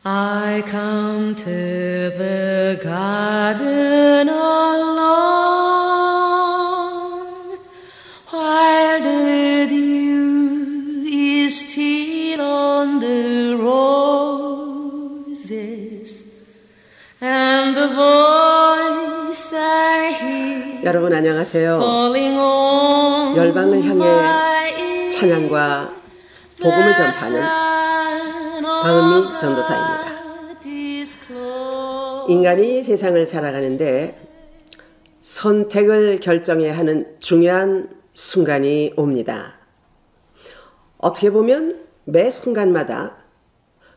I come to the garden alone while the dew is still on the roses and the voice I hear 여러분 안녕하세요. falling on 열방을 향해 my ear. 찬양과 복음을 전파하는 박은미 전도사입니다. 인간이 세상을 살아가는데 선택을 결정해야 하는 중요한 순간이 옵니다. 어떻게 보면 매 순간마다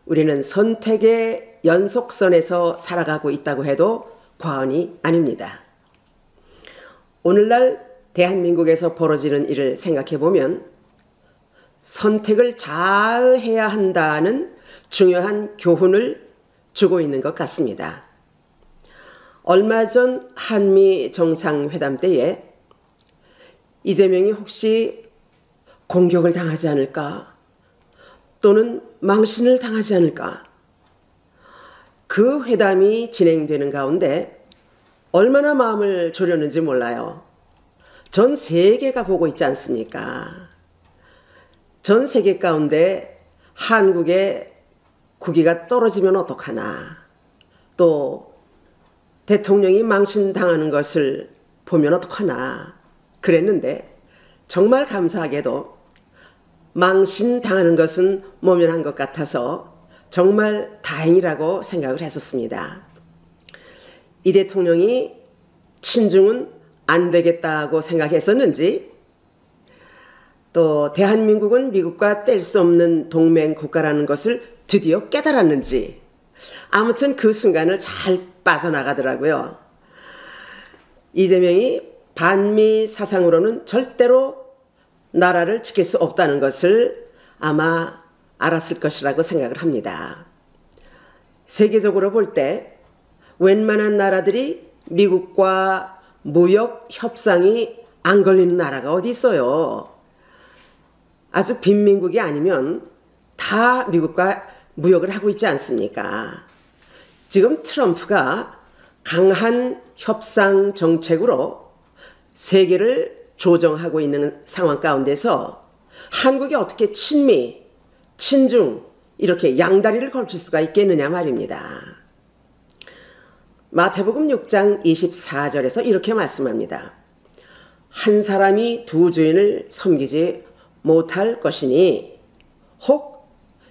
우리는 선택의 연속선에서 살아가고 있다고 해도 과언이 아닙니다. 오늘날 대한민국에서 벌어지는 일을 생각해 보면 선택을 잘 해야 한다는 중요한 교훈을 주고 있는 것 같습니다. 얼마 전 한미 정상회담 때에 이재명이 혹시 공격을 당하지 않을까 또는 망신을 당하지 않을까 그 회담이 진행되는 가운데 얼마나 마음을 졸였는지 몰라요. 전 세계가 보고 있지 않습니까? 전 세계 가운데 한국의 국위가 떨어지면 어떡하나, 또 대통령이 망신당하는 것을 보면 어떡하나 그랬는데 정말 감사하게도 망신당하는 것은 모면한 것 같아서 정말 다행이라고 생각을 했었습니다. 이 대통령이 친중은 안 되겠다고 생각했었는지 또 대한민국은 미국과 뗄 수 없는 동맹 국가라는 것을 드디어 깨달았는지 아무튼 그 순간을 잘 빠져나가더라고요. 이재명이 반미 사상으로는 절대로 나라를 지킬 수 없다는 것을 아마 알았을 것이라고 생각을 합니다. 세계적으로 볼 때 웬만한 나라들이 미국과 무역 협상이 안 걸리는 나라가 어디 있어요. 아주 빈민국이 아니면 다 미국과 무역을 하고 있지 않습니까? 지금 트럼프가 강한 협상 정책으로 세계를 조정하고 있는 상황 가운데서 한국이 어떻게 친미, 친중 이렇게 양다리를 걸칠 수가 있겠느냐 말입니다. 마태복음 6장 24절에서 이렇게 말씀합니다. 한 사람이 두 주인을 섬기지 못할 것이니 혹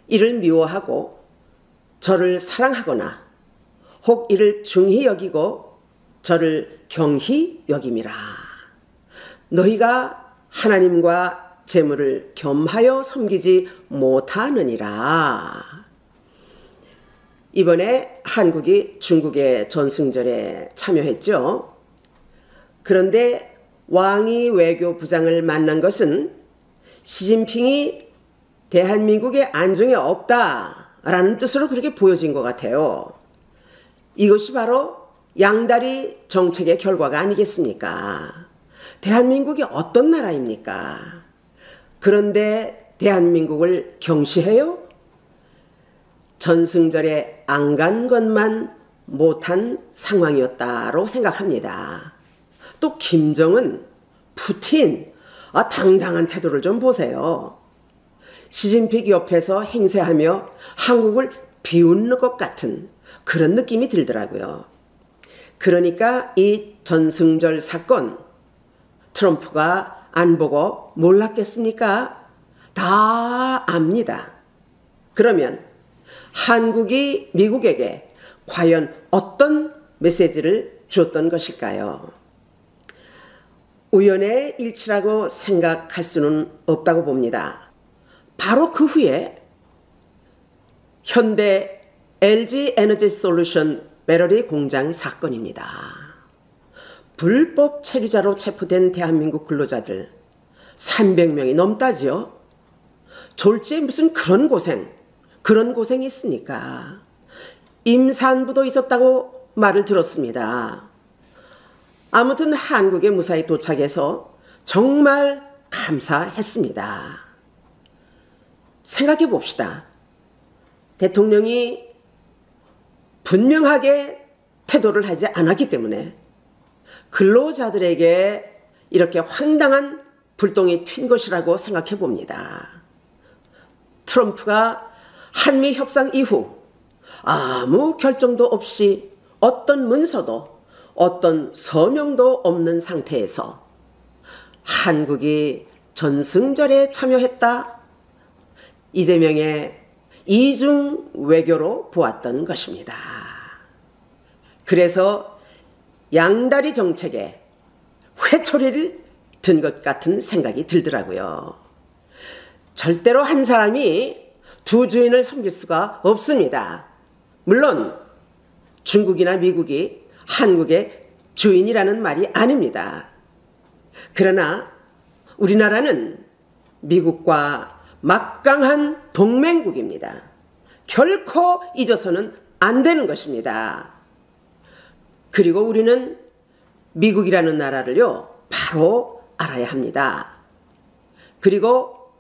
이를 미워하고 저를 사랑하거나 혹 이를 중히 여기고 저를 경히 여김이라. 너희가 하나님과 재물을 겸하여 섬기지 못하느니라. 이번에 한국이 중국의 전승절에 참여했죠. 그런데 왕이 외교부장을 만난 것은 시진핑이 대한민국의 안중에 없다라는 뜻으로 그렇게 보여진 것 같아요. 이것이 바로 양다리 정책의 결과가 아니겠습니까? 대한민국이 어떤 나라입니까? 그런데 대한민국을 경시해요? 전승절에 안 간 것만 못한 상황이었다고 생각합니다. 또 김정은, 푸틴, 당당한 태도를 좀 보세요. 시진핑 옆에서 행세하며 한국을 비웃는 것 같은 그런 느낌이 들더라고요. 그러니까 이 전승절 사건 트럼프가 안 보고 몰랐겠습니까? 다 압니다. 그러면 한국이 미국에게 과연 어떤 메시지를 주었던 것일까요? 우연의 일치라고 생각할 수는 없다고 봅니다. 바로 그 후에 현대 LG 에너지 솔루션 배터리 공장 사건입니다. 불법 체류자로 체포된 대한민국 근로자들 300명이 넘다지요. 졸지에 무슨 그런 고생이 있습니까? 임산부도 있었다고 말을 들었습니다. 아무튼 한국에 무사히 도착해서 정말 감사했습니다. 생각해 봅시다. 대통령이 분명하게 태도를 하지 않았기 때문에 근로자들에게 이렇게 황당한 불똥이 튄 것이라고 생각해 봅니다. 트럼프가 한미 협상 이후 아무 결정도 없이 어떤 문서도 어떤 서명도 없는 상태에서 한국이 전승절에 참여했다. 이재명의 이중 외교로 보았던 것입니다. 그래서 양다리 정책에 회초리를 든 것 같은 생각이 들더라고요. 절대로 한 사람이 두 주인을 섬길 수가 없습니다. 물론 중국이나 미국이 한국의 주인이라는 말이 아닙니다. 그러나 우리나라는 미국과 막강한 동맹국입니다. 결코 잊어서는 안 되는 것입니다. 그리고 우리는 미국이라는 나라를요, 바로 알아야 합니다. 그리고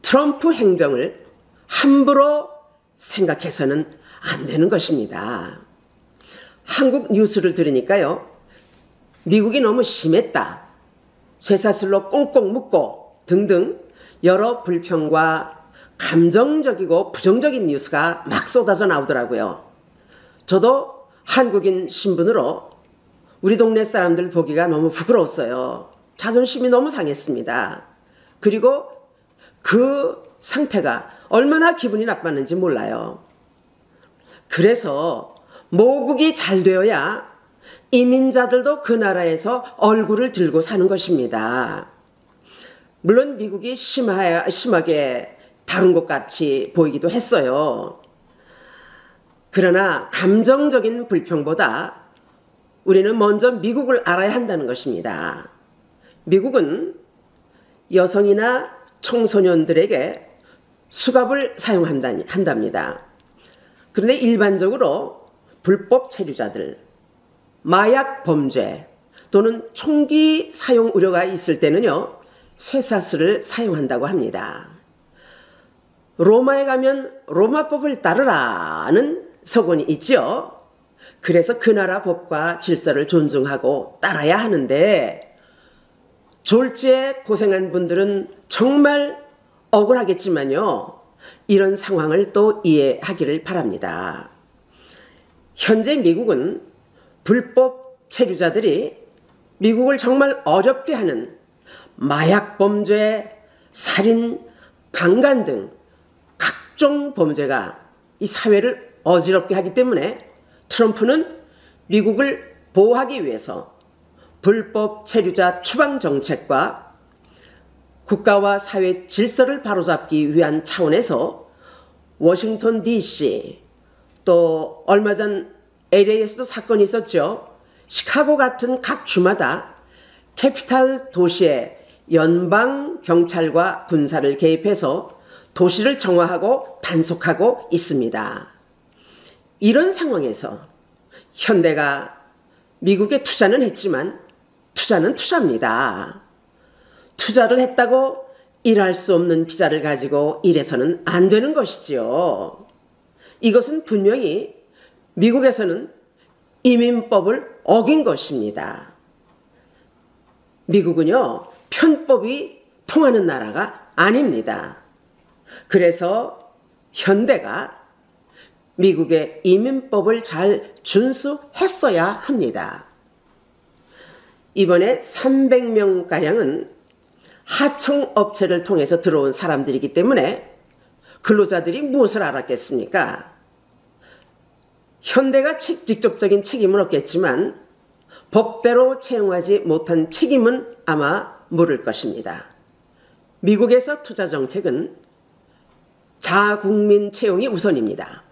트럼프 행정을 함부로 생각해서는 안 되는 것입니다. 한국 뉴스를 들으니까요, 미국이 너무 심했다, 쇠사슬로 꽁꽁 묶고 등등 여러 불평과 감정적이고 부정적인 뉴스가 막 쏟아져 나오더라고요. 저도 한국인 신분으로 우리 동네 사람들 보기가 너무 부끄러웠어요. 자존심이 너무 상했습니다. 그리고 그 상태가 얼마나 기분이 나빴는지 몰라요. 그래서 모국이 잘 되어야 이민자들도 그 나라에서 얼굴을 들고 사는 것입니다. 물론 미국이 심하게 다룬 것 같이 보이기도 했어요. 그러나 감정적인 불평보다 우리는 먼저 미국을 알아야 한다는 것입니다. 미국은 여성이나 청소년들에게 수갑을 사용한답니다. 그런데 일반적으로 불법 체류자들, 마약 범죄 또는 총기 사용 우려가 있을 때는요, 쇠사슬을 사용한다고 합니다. 로마에 가면 로마법을 따르라는 서곤이 있죠. 그래서 그 나라 법과 질서를 존중하고 따라야 하는데, 졸지에 고생한 분들은 정말 억울하겠지만요, 이런 상황을 또 이해하기를 바랍니다. 현재 미국은 불법 체류자들이 미국을 정말 어렵게 하는 마약 범죄, 살인, 강간 등 각종 범죄가 이 사회를 어지럽게 하기 때문에 트럼프는 미국을 보호하기 위해서 불법 체류자 추방 정책과 국가와 사회 질서를 바로잡기 위한 차원에서 워싱턴 DC, 또 얼마 전 LA에서도 사건이 있었죠. 시카고 같은 각 주마다 캐피탈 도시에 연방 경찰과 군사를 개입해서 도시를 정화하고 단속하고 있습니다. 이런 상황에서 현대가 미국에 투자는 했지만 투자는 투자입니다. 투자를 했다고 일할 수 없는 비자를 가지고 일해서는 안 되는 것이지요. 이것은 분명히 미국에서는 이민법을 어긴 것입니다. 미국은요, 편법이 통하는 나라가 아닙니다. 그래서 현대가 미국의 이민법을 잘 준수했어야 합니다. 이번에 300명가량은 하청업체를 통해서 들어온 사람들이기 때문에 근로자들이 무엇을 알았겠습니까? 현대가 직접적인 책임은 없겠지만 법대로 채용하지 못한 책임은 아마 물을 것입니다. 미국에서 투자 정책은 자국민 채용이 우선입니다.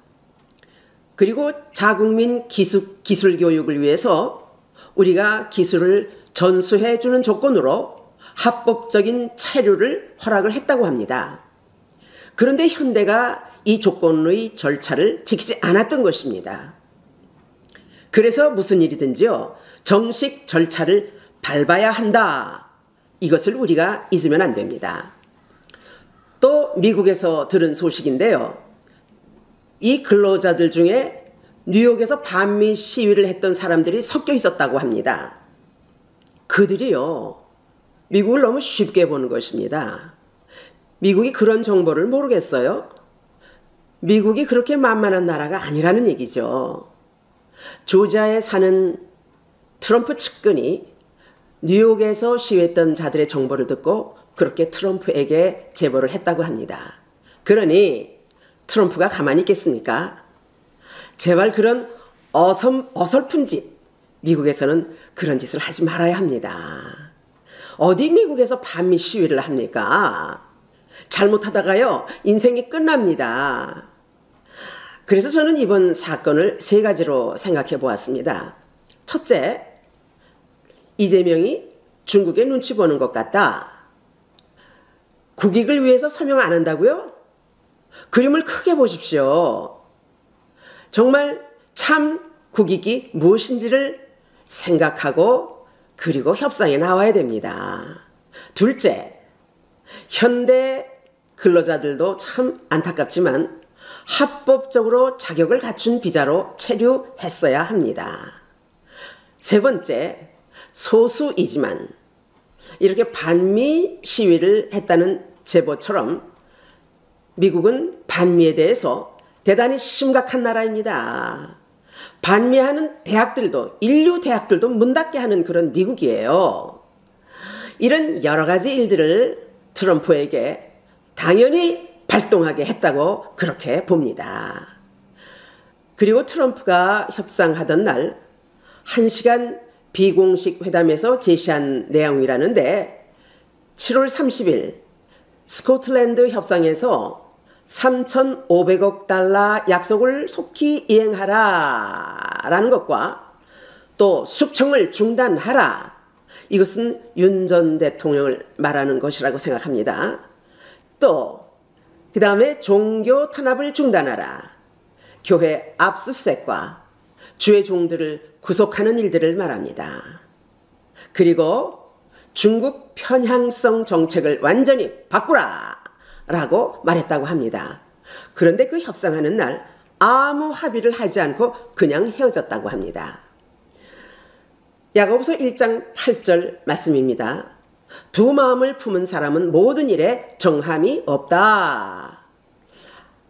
그리고 자국민 기술 교육을 위해서 우리가 기술을 전수해 주는 조건으로 합법적인 체류를 허락을 했다고 합니다. 그런데 현대가 이 조건의 절차를 지키지 않았던 것입니다. 그래서 무슨 일이든지요, 정식 절차를 밟아야 한다. 이것을 우리가 잊으면 안 됩니다. 또 미국에서 들은 소식인데요. 이 근로자들 중에 뉴욕에서 반미 시위를 했던 사람들이 섞여 있었다고 합니다. 그들이요, 미국을 너무 쉽게 보는 것입니다. 미국이 그런 정보를 모르겠어요? 미국이 그렇게 만만한 나라가 아니라는 얘기죠. 조지아에 사는 트럼프 측근이 뉴욕에서 시위했던 자들의 정보를 듣고 그렇게 트럼프에게 제보를 했다고 합니다. 그러니 트럼프가 가만히 있겠습니까? 제발 그런 어설픈 짓, 미국에서는 그런 짓을 하지 말아야 합니다. 어디 미국에서 반미 시위를 합니까? 잘못하다가요, 인생이 끝납니다. 그래서 저는 이번 사건을 세 가지로 생각해 보았습니다. 첫째, 이재명이 중국에 눈치 보는 것 같다. 국익을 위해서 서명 안 한다고요? 그림을 크게 보십시오. 정말 참 국익이 무엇인지를 생각하고 그리고 협상에 나와야 됩니다. 둘째, 현대 근로자들도 참 안타깝지만 합법적으로 자격을 갖춘 비자로 체류했어야 합니다. 세 번째, 소수이지만 이렇게 반미 시위를 했다는 제보처럼 미국은 반미에 대해서 대단히 심각한 나라입니다. 반미하는 대학들도, 인류 대학들도 문 닫게 하는 그런 미국이에요. 이런 여러 가지 일들을 트럼프에게 당연히 발동하게 했다고 그렇게 봅니다. 그리고 트럼프가 협상하던 날 1시간 비공식 회담에서 제시한 내용이라는데 7월 30일 스코틀랜드 협상에서 3,500억 달러 약속을 속히 이행하라 라는 것과 또 숙청을 중단하라, 이것은 윤 전 대통령을 말하는 것이라고 생각합니다. 또 그 다음에 종교 탄압을 중단하라, 교회 압수수색과 주의 종들을 구속하는 일들을 말합니다. 그리고 중국 편향성 정책을 완전히 바꾸라 라고 말했다고 합니다. 그런데 그 협상하는 날 아무 합의를 하지 않고 그냥 헤어졌다고 합니다. 야고보서 1장 8절 말씀입니다. 두 마음을 품은 사람은 모든 일에 정함이 없다.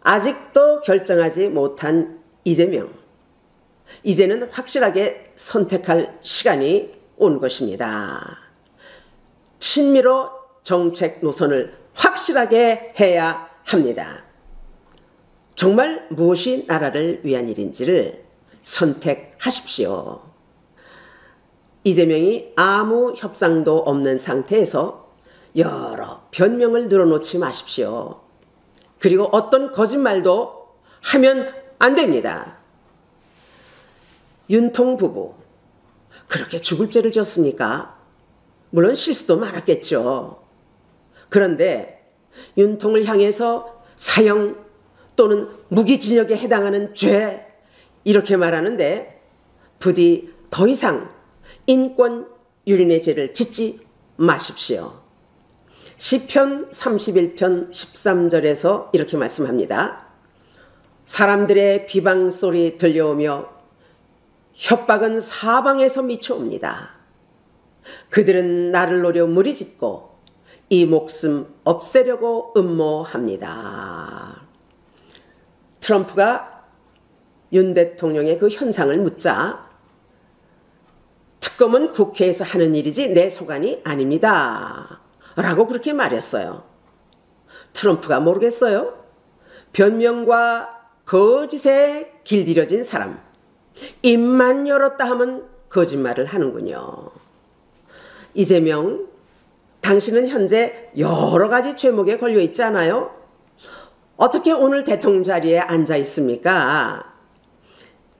아직도 결정하지 못한 이재명, 이제는 확실하게 선택할 시간이 온 것입니다. 친미로 정책 노선을 확실하게 해야 합니다. 정말 무엇이 나라를 위한 일인지를 선택하십시오. 이재명이 아무 협상도 없는 상태에서 여러 변명을 늘어놓지 마십시오. 그리고 어떤 거짓말도 하면 안 됩니다. 윤통 부부, 그렇게 죽을 죄를 졌습니까? 물론 실수도 많았겠죠. 그런데 윤통을 향해서 사형 또는 무기징역에 해당하는 죄, 이렇게 말하는데 부디 더 이상 인권 유린의 죄를 짓지 마십시오. 시편 31편 13절에서 이렇게 말씀합니다. 사람들의 비방 소리 들려오며 협박은 사방에서 미쳐옵니다. 그들은 나를 노려 무리짓고 이 목숨 없애려고 음모합니다. 트럼프가 윤 대통령의 그 현상을 묻자 특검은 국회에서 하는 일이지 내 소관이 아닙니다 라고 그렇게 말했어요. 트럼프가 모르겠어요? 변명과 거짓에 길들여진 사람, 입만 열었다 하면 거짓말을 하는군요. 이재명, 당신은 현재 여러 가지 죄목에 걸려 있지 않아요? 어떻게 오늘 대통령 자리에 앉아 있습니까?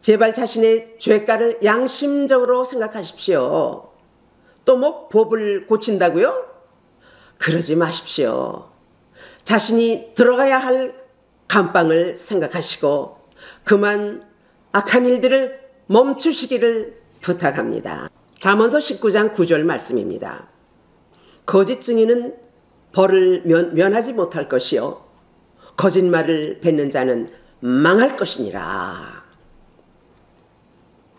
제발 자신의 죄가를 양심적으로 생각하십시오. 또 뭐 법을 고친다고요? 그러지 마십시오. 자신이 들어가야 할 감방을 생각하시고 그만 악한 일들을 멈추시기를 부탁합니다. 잠언서 19장 9절 말씀입니다. 거짓 증인은 벌을 면하지 못할 것이요 거짓말을 뱉는 자는 망할 것이니라.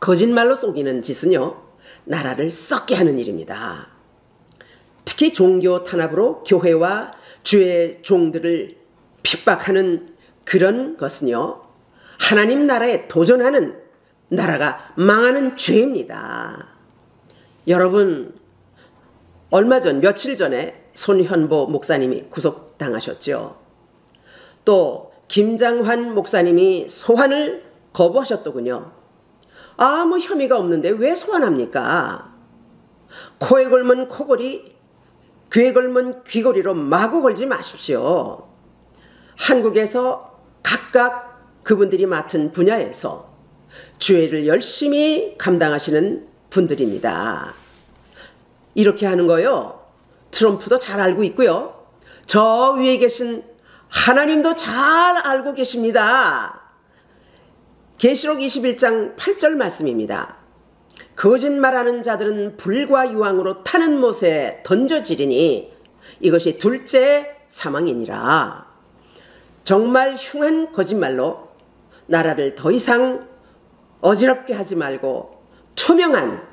거짓말로 속이는 짓은요, 나라를 썩게 하는 일입니다. 특히 종교 탄압으로 교회와 주의 종들을 핍박하는 그런 것은요, 하나님 나라에 도전하는 나라가 망하는 죄입니다. 여러분, 얼마 전, 며칠 전에 손현보 목사님이 구속당하셨죠. 또 김장환 목사님이 소환을 거부하셨더군요. 아무 혐의가 없는데 왜 소환합니까? 코에 걸면 코걸이, 귀에 걸면 귀걸이로 마구 걸지 마십시오. 한국에서 각각 그분들이 맡은 분야에서 주의를 열심히 감당하시는 분들입니다. 이렇게 하는 거요, 트럼프도 잘 알고 있고요, 저 위에 계신 하나님도 잘 알고 계십니다. 계시록 21장 8절 말씀입니다. 거짓말하는 자들은 불과 유황으로 타는 못에 던져지리니 이것이 둘째 사망이니라. 정말 흉한 거짓말로 나라를 더 이상 어지럽게 하지 말고 투명한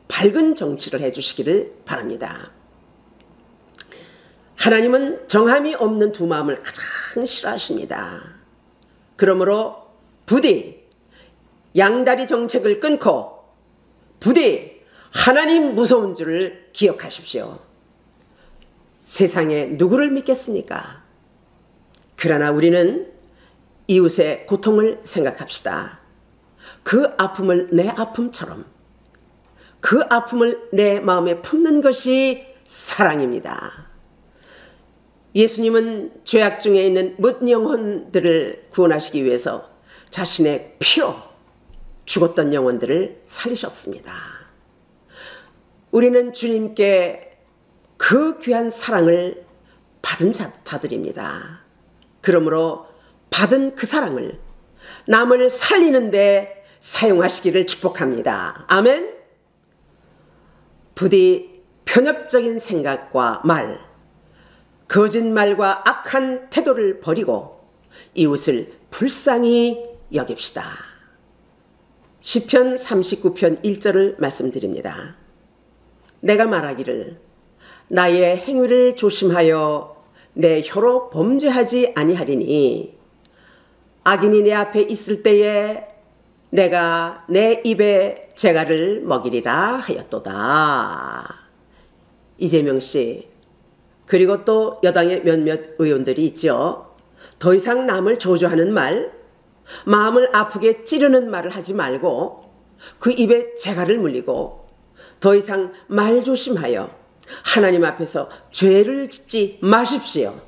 밝은 정치를 해주시기를 바랍니다. 하나님은 정함이 없는 두 마음을 가장 싫어하십니다. 그러므로 부디 양다리 정책을 끊고 부디 하나님 무서운 줄을 기억하십시오. 세상에 누구를 믿겠습니까? 그러나 우리는 이웃의 고통을 생각합시다. 그 아픔을 내 아픔처럼, 그 아픔을 내 마음에 품는 것이 사랑입니다. 예수님은 죄악 중에 있는 모든 영혼들을 구원하시기 위해서 자신의 피로 죽었던 영혼들을 살리셨습니다. 우리는 주님께 그 귀한 사랑을 받은 자들입니다. 그러므로 받은 그 사랑을 남을 살리는 데 사용하시기를 축복합니다. 아멘. 부디 편협적인 생각과 말, 거짓말과 악한 태도를 버리고 이웃을 불쌍히 여깁시다. 시편 39편 1절을 말씀드립니다. 내가 말하기를 나의 행위를 조심하여 내 혀로 범죄하지 아니하리니 악인이 내 앞에 있을 때에 내가 내 입에 재갈을 먹이리라 하였도다. 이재명 씨, 그리고 또 여당의 몇몇 의원들이 있죠. 더 이상 남을 저주하는 말, 마음을 아프게 찌르는 말을 하지 말고 그 입에 재갈을 물리고 더 이상 말 조심하여 하나님 앞에서 죄를 짓지 마십시오.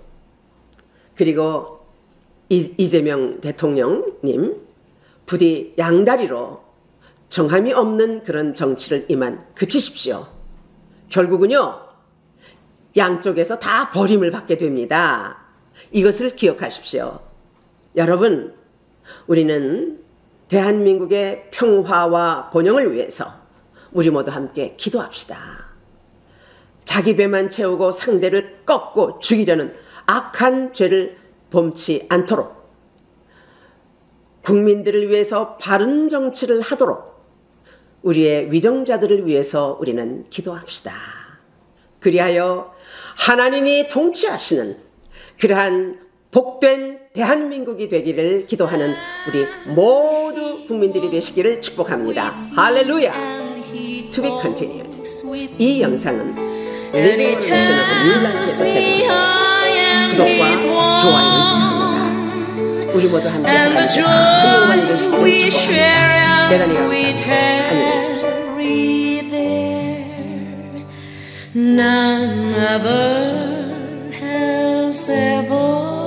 그리고 이재명 대통령님, 부디 양다리로 정함이 없는 그런 정치를 이만 그치십시오. 결국은요, 양쪽에서 다 버림을 받게 됩니다. 이것을 기억하십시오. 여러분, 우리는 대한민국의 평화와 번영을 위해서 우리 모두 함께 기도합시다. 자기 배만 채우고 상대를 꺾고 죽이려는 악한 죄를 범치 않도록 국민들을 위해서 바른 정치를 하도록 우리의 위정자들을 위해서 우리는 기도합시다. 그리하여 하나님이 통치하시는 그러한 복된 대한민국이 되기를 기도하는 우리 모두 국민들이 되시기를 축복합니다. 할렐루야. To be continued. 이 영상은 리빙 미션 오브 뉴라이트에서 제공합니다. 구독과 좋아요 부탁합니다. 우리 모두 함께 하나님의 큰 영광이 되시기를 축복합니다. 대단히 감사합니다. 안녕히 계십시오. None other has ever